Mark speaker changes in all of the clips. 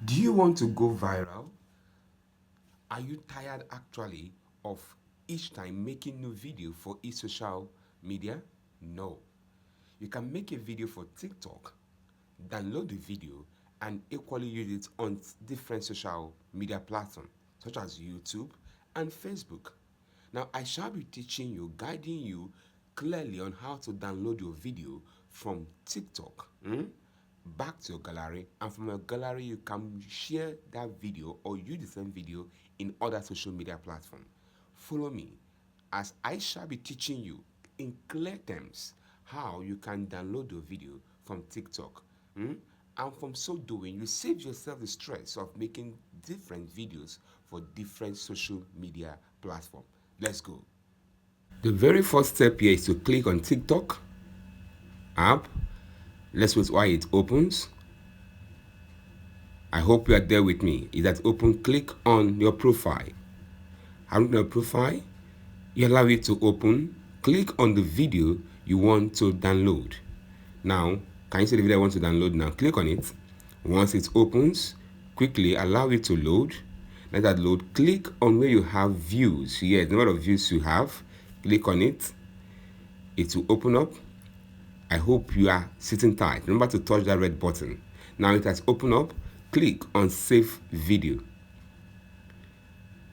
Speaker 1: Do you want to go viral? Are you tired actually of each time making new video for each social media? No. You can make a video for TikTok, download the video, and equally use it on different social media platforms such as YouTube and Facebook. Now, I shall be teaching you, guiding you clearly on how to download your video from TikTok back to your gallery, and from your gallery you can share that video or use the same video in other social media platforms. Follow me as I shall be teaching you in clear terms how you can download your video from TikTok. And from so doing, you save yourself the stress of making different videos for different social media platforms. Let's go. The very first step here is to click on TikTok app. Let's wait while it opens. I hope you are there with me. Is that open? Click on your profile. On your profile, you allow it to open. Click on the video you want to download. Now, can you see the video I want to download now? Click on it. Once it opens, quickly allow it to load. Let that load. Click on where you have views. Yes, the number of views you have. Click on it. It will open up. I hope you are sitting tight. Remember to touch that red button. Now it has opened up. Click on save video.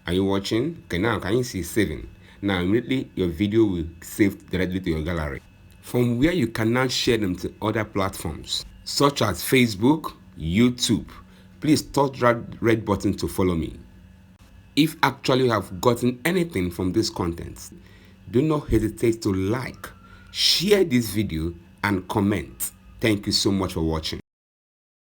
Speaker 1: Are you watching? Okay, now can you see saving? Now immediately your video will save directly to your gallery, from where you can now share them to other platforms such as Facebook, YouTube. Please touch that red button to follow me. If actually you have gotten anything from this content, do not hesitate to like, share this video, and comment. Thank you so much for watching.